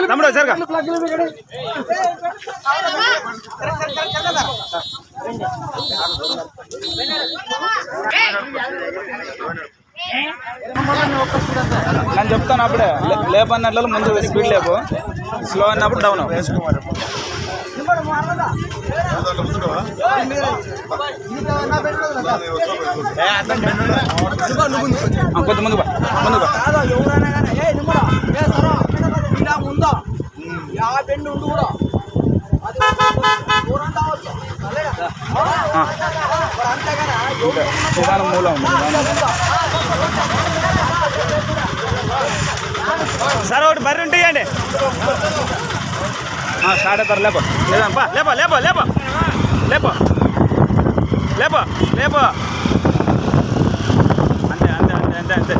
తమ్ముడు సరిగా నేను చెప్తాను అప్పుడే లేపన్నట్లు ముందు స్పీడ్ లేపు స్లో అన్నప్పుడు డౌన్ కొంచెం ముందు నిదానం మూల ఉంది సార్ ఒకటి బర్రె ఉంటాయండి స్టార్ట్ అవుతారు లేపో లేదమ్మా లేపో లేపో లేపో లేపో లేపో లేపో అంతే అంతే అంతే అంతే అంతే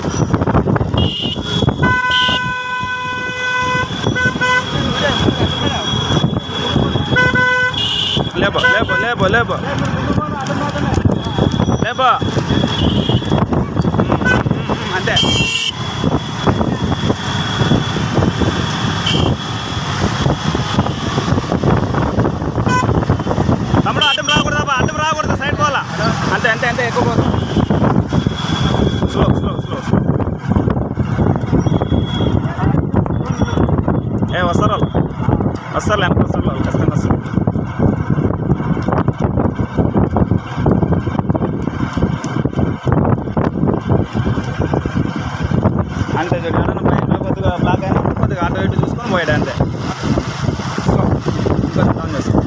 లేపో లేపో లేపో లేపో లేపో అంతే తమ్ముడు అడ్డం రాకూడదు సైడ్ పోవాలా అంతే అంతే అంతే ఎక్కువ పోతాం స్లో స్లో స్లో వస్తారు వాళ్ళు వస్తారు వెనక వస్తారు వాళ్ళు ఖచ్చితంగా వస్తారు అంతే చూడు ఏమన్నా బయటలో కొద్దిగా బ్లాక్ అయినా కొద్దిగా ఆటో ఇటు చూసుకొని పోయాడు అంతే ఇంకొంచెం డౌన్ చేస్తాం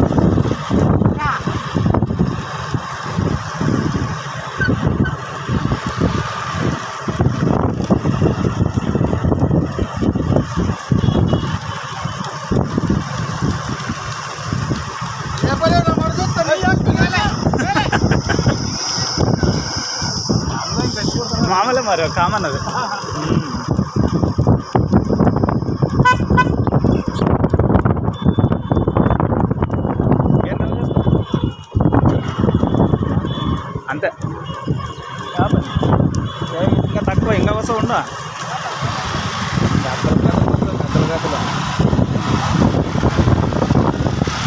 మామూలే మరి కామన్ అది అంతే ఇంకా తక్కువ ఇంకా వస్తా ఉండ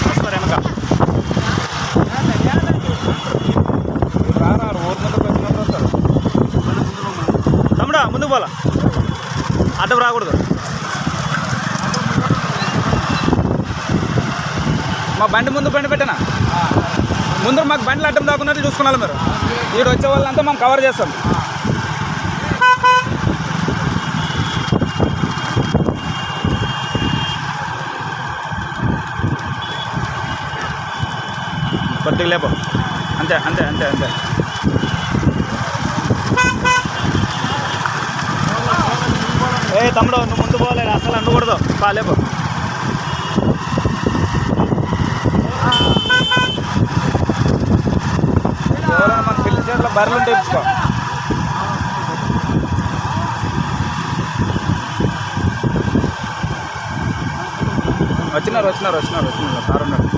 వస్తారు వెనక రారు ఊరి ముందుకు వచ్చినప్పుడు వస్తారు తమ్ముడా ముందుకు పోలా అడ్డం రాకూడదు మా బండి ముందు బండి పెట్టనా ముందు మాకు బండ్లు అడ్డం దాకున్నట్టు చూసుకున్నాను మీరు ఇక్కడ వచ్చే వాళ్ళంతా మనం కవర్ చేస్తాం కొద్దిగా లేపో అంతే అంతే అంతే అంతే తమ్ముడు నువ్వు ముందు పోలేదు అసలు అనకూడదు లేపో ఎవరైనా మన పిల్లి చేతిలో బర్రెలు తెచ్చుకో వచ్చినారు వచ్చినారు వచ్చినారు వచ్చినారు సార్ ఉన్నారు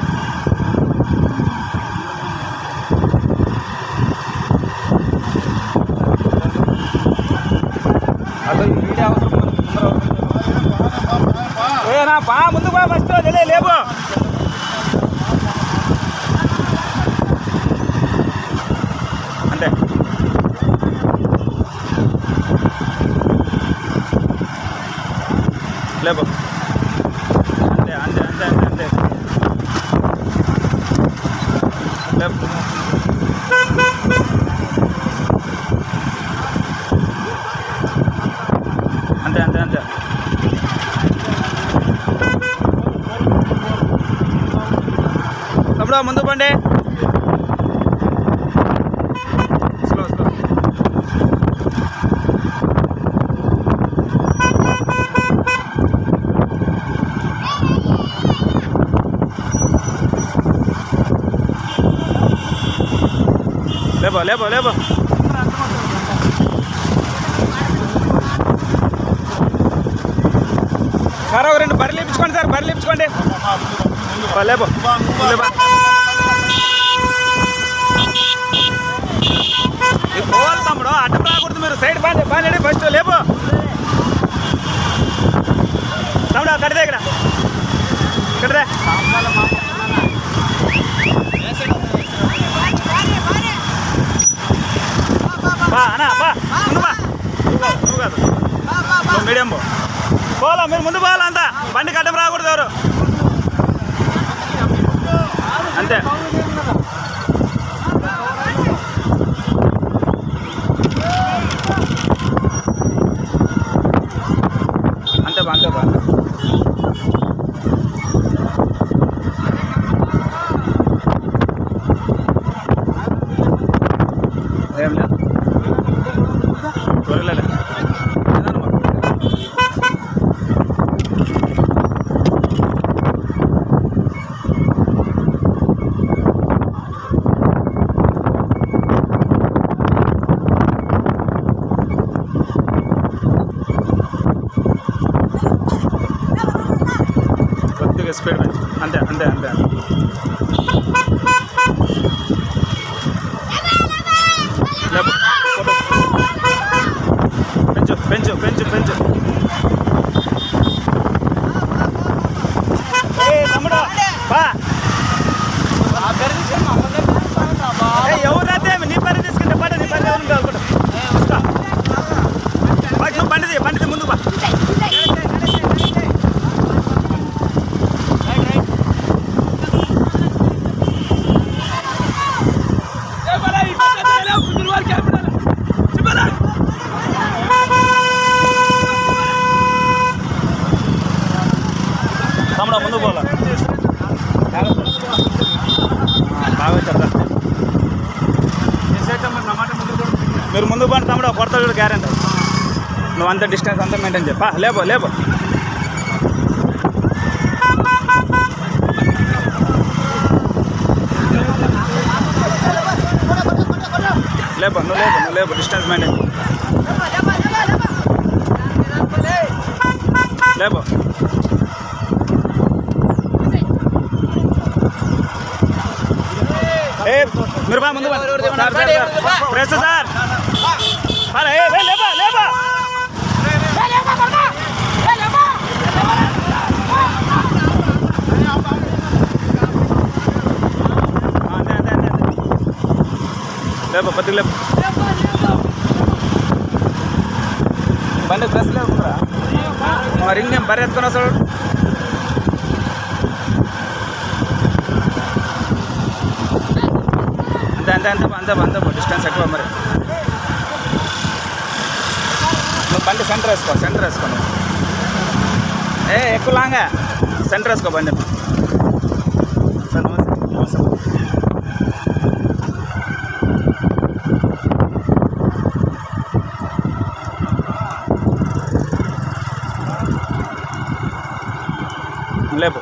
అసలు వీడియో ఏనా బా ముందు బా ఫస్ట్ లేబో అంతే లేబో అంతే అంతే అంతే అంతే అంతే లేబో అంతే అంతే అంతే తమ్ముడు ముందు పండి స్లో స్లో లేబో లేబో లేబో సార్ ఒక రెండు బర్రెలు ఇప్పించుకోండి సార్ బర్రెలు ఇప్పించుకోండి లేబో పోవాలి తమ్ముడు అడ్డం రాకూడదు మీరు సైడ్ బాగా ఫస్ట్ లేబో నువ్వు కాదు నువ్వు మీడియం పోవాలా మీరు ముందు పోవాలా అంతా బండికి అడ్డం రాకూడదు ఎవరు అంతే అంతే అంతే ఏం లేదు త్వరలేదు కొద్దిగా స్పీడ్ అంతే అంతే అంతే పెంచు పెంచు పెంచు పెంచు తమ్ముడు బా ఎవరైతే నీ పని తీసుకుంటే పడ నీ పని అనుకుంటా నువ్వు బండిది ముందు బా తమ్ముడు ముందు పోలా బాగా చెప్తా మీరు ముందు పోండి తమ్ముడు కొడతా చూడు గ్యారెంటీ నువ్వు అంత డిస్టెన్స్ అంతా మెయింటైన్ చెప్పా లేబో లేబో లేబో నువ్వు లేబో డిస్టెన్స్ మెయింటైన్ లేబో మీరు బా ముందు ప్రెస్ సార్ లేబా లేబా లేబా పత్తికి లేబా బండి ప్రెస్ లేకుండా రింగ్ ఏం బర్రె ఎత్తుకొని వస్తాడు అంతే అంతే అంతే అంతే డిస్టెన్స్ ఎక్కువ మరి నువ్వు బండి సెంటర్ వేసుకో నువ్వు ఎక్కువ లాంగా సెంటర్ వేసుకో బండి సార్ నమస్తే లేపు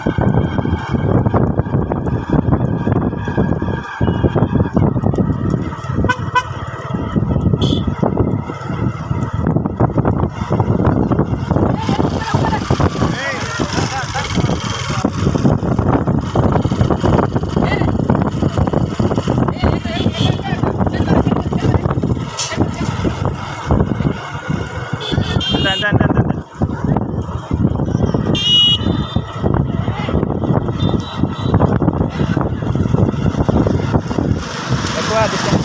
అంతే ఎక్కువ డిస్టెన్స్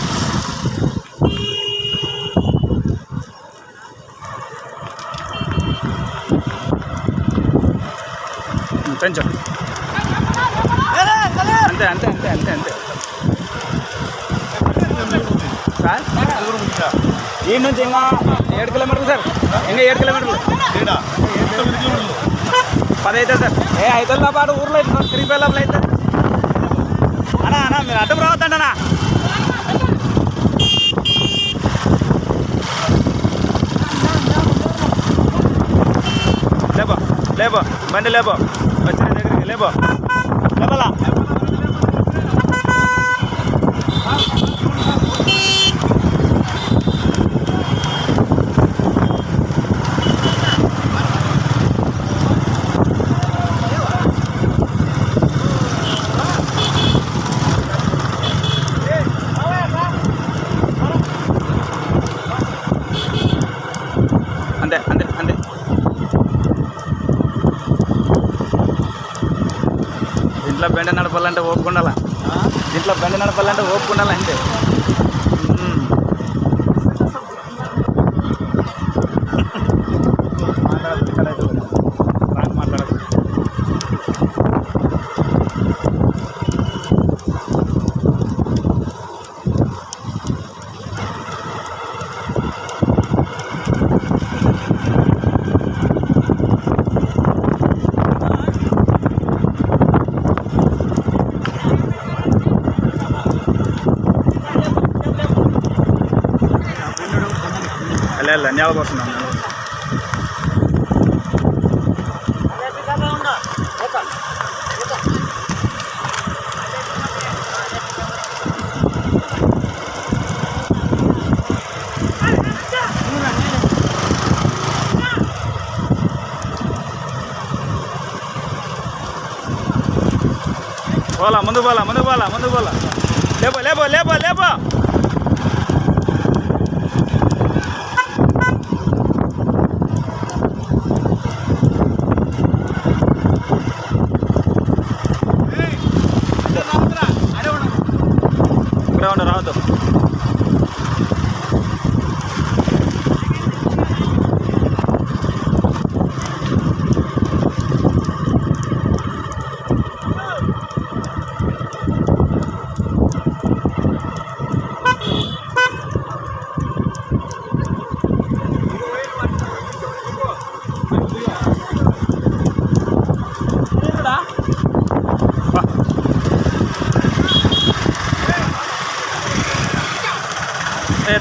పెంచు అంతే అంతే అంతే అంతే అంతే సార్ ఈ నుంచి ఇంకా 7 కిలోమీటర్లు సార్ ఇంకా 7 కిలోమీటర్లు 10 అవుతుంది సార్ అవుతుందా పాటు ఊర్లో అవుతుంది 3 లోపల అవుతుంది అన్నా మీరు అడ్డం రావద్దండి అన్నా లేబో బండి లేబో వచ్చిన దగ్గరికి లేబో లేబలా అంతే అంతే అంతే దీంట్లో బండి నడపాలంటే ఓపుకుండాలా దీంట్లో బండి నడపాలంటే ఓపుకుండాలా అంతే నేల కోస్తున్నాను. పోలా ముందు పోలా ముందు పోలా ముందు పోలా. లేపో లేపో లేపో లేపో. ఇక్కడ ఉండ రావద్దు.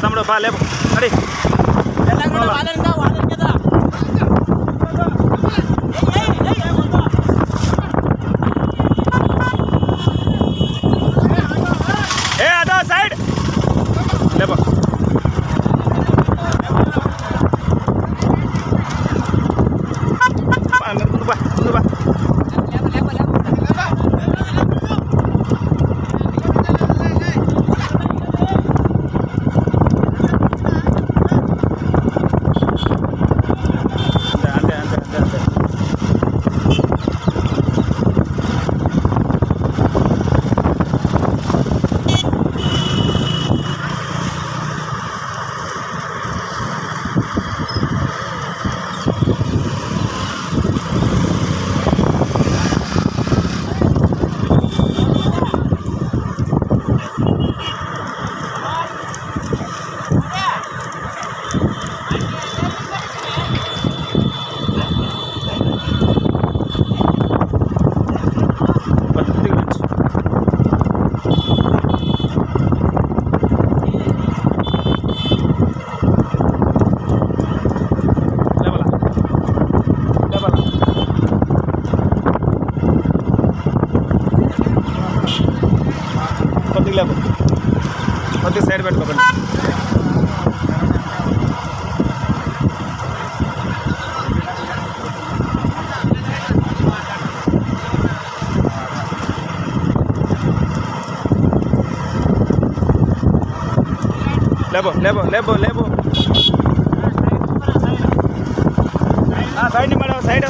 తమ్ముడు బా లేపు మరి. అదో సైడ్ లేపు. ముందు బా ముందు బా. కొద్దిగా సైడ్ పెట్టుకోకండి. లేబో లేబో లేబో లేబో. Side madam side.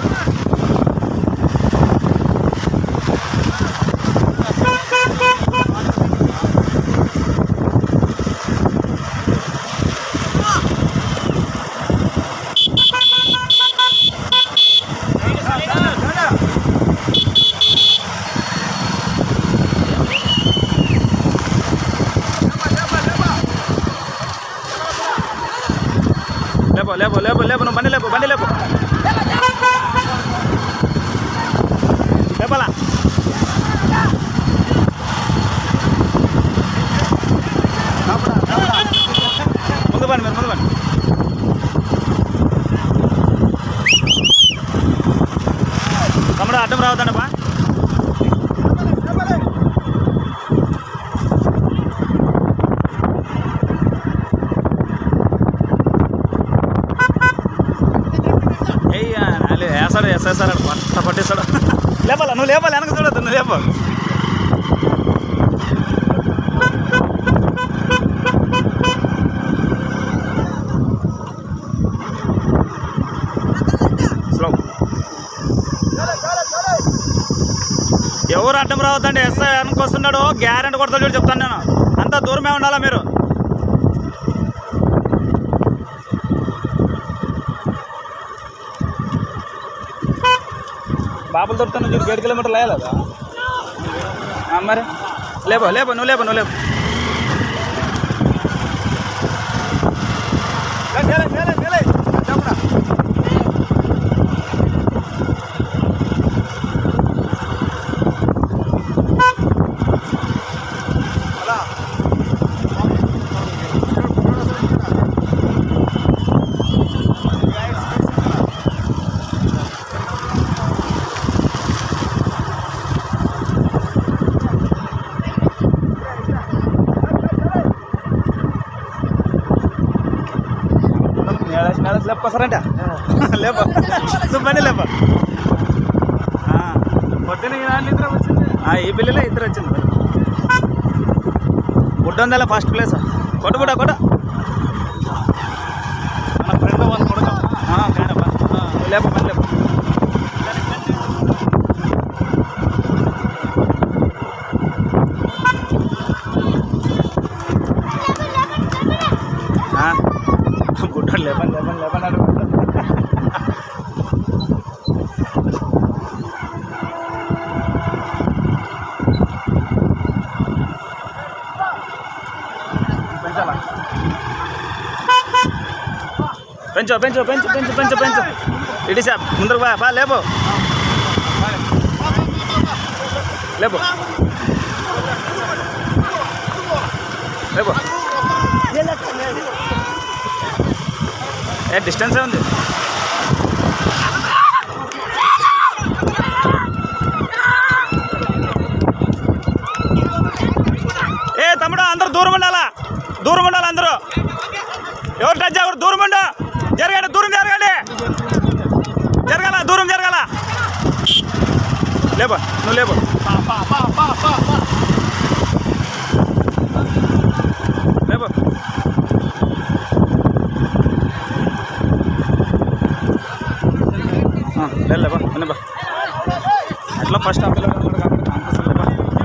లేపో లేపో లేపో లేపో. నువ్వు బండి లేపు బండి లేపు. లేపాలా ముందు బండి మీరు ముందు బండి. తమ్ముడు అడ్డం రావద్దండి బా. వేసాడు వేసేసాడు పట్ట పట్టేస్తాడు. లేపాల నువ్వు లేపాలి వెనక చూడద్దు నువ్వు లేప. స్లో. ఎవరు అడ్డం రావద్దండి. ఎస్ఐ వెనక వస్తున్నాడు గ్యారెంటీ కొడతాడు చూడు చెప్తాను నేను. అంతా దూరమే ఉండాలా మీరు. బాబులు దొరుకుతాను చూడు 7 కిలోమీటర్లు వేయాలదా మరి. లేపో లేపో నువ్వు లేపో నువ్వు లేపు. లేపొస్తారంట లేప సుబ్బని లేప పొద్దున నిద్ర వచ్చింది. ఈ పిల్లలే ఇద్దరు వచ్చింది. గుడ్డొందల ఫస్ట్ ప్లేస్ కొట్ట కొట్ట కొట్ట మన ఫ్రెండ్ వాళ్ళు కొడతాం. లేప పని లేప గుడ్డోడు లేపని లేపని లేపని అడుగుతా. పెంచు పెంచు పెంచు పెంచు పెంచు పెంచు ఇటు సార్ ముందరకు బా లేపు లేపు లేపు డిస్టెన్సే ఉంది. తమ్ముడు అందరూ దూరం ఉండాలా, దూరం ఉండాలి అందరూ. ఎవరు టచ్ అవ్వరు, దూరం ఉండు. జరగండి, దూరం జరగండి, జరగాల దూరం జరగాల. లేబా నువ్వు లేబు లేబు లేబా బా ఎట్లా ఫస్ట్ హాఫ్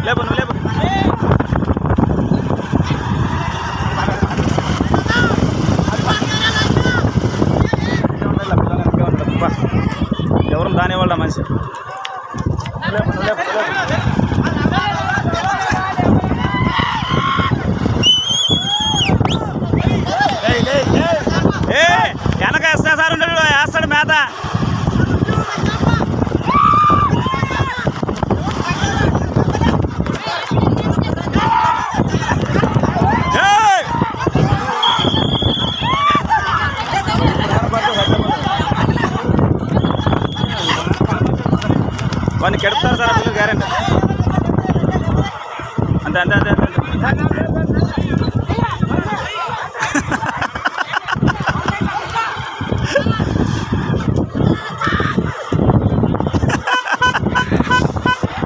లేబా నువ్వు లేబా ఎవరు దాని వాళ్ళ మనిషి వెనక వేస్తా సార్ ఉండడు వేస్తాడు మేత. వాడిని కెడుపుతారు సార్ అసలు గ్యారెంటీ. అంతే అంతే అంతే అంతే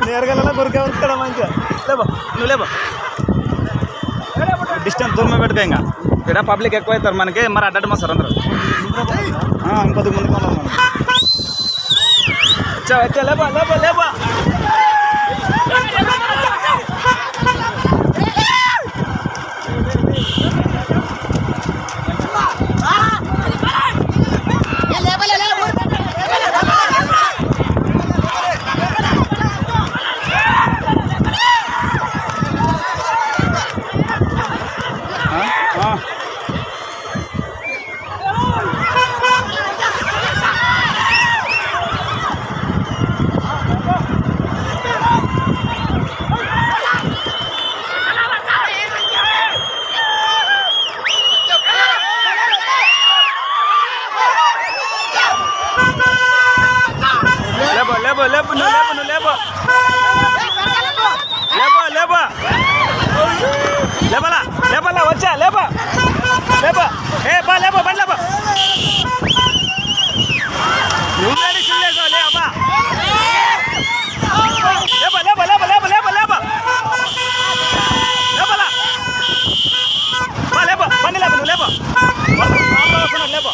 నేరగల గురికే ఉరుకుతాడా మంచిగా. లేబా నువ్వు లేబా డిస్టెన్స్ దూరమే పెట్టుకో. ఇంకా ఇక్కడ పబ్లిక్ ఎక్కువ అవుతారు మనకి, మరి అడ్డమా సార్ అందరూ ఇంకొద్ది ముందుకు ఉన్నాం మనం. వచ్చా లేబా లేబా లేబా లేబో లేబో నువ్వు లేబో నువ్వు లేబో లేబో లేబో లేబలా లేబలా వచ్చా లేబో లేబో బా లేబో బండి లేబో నువ్వు రెడీ చూడలేదు లే అబ్బా లేబో లేబో లేబో లేబో లేబో లేబో లేబలా బా లేబో బండి లేబో నువ్వు లేబో లేబో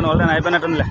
ఓల్డెన్ అయిపోయినట్టుందిలే.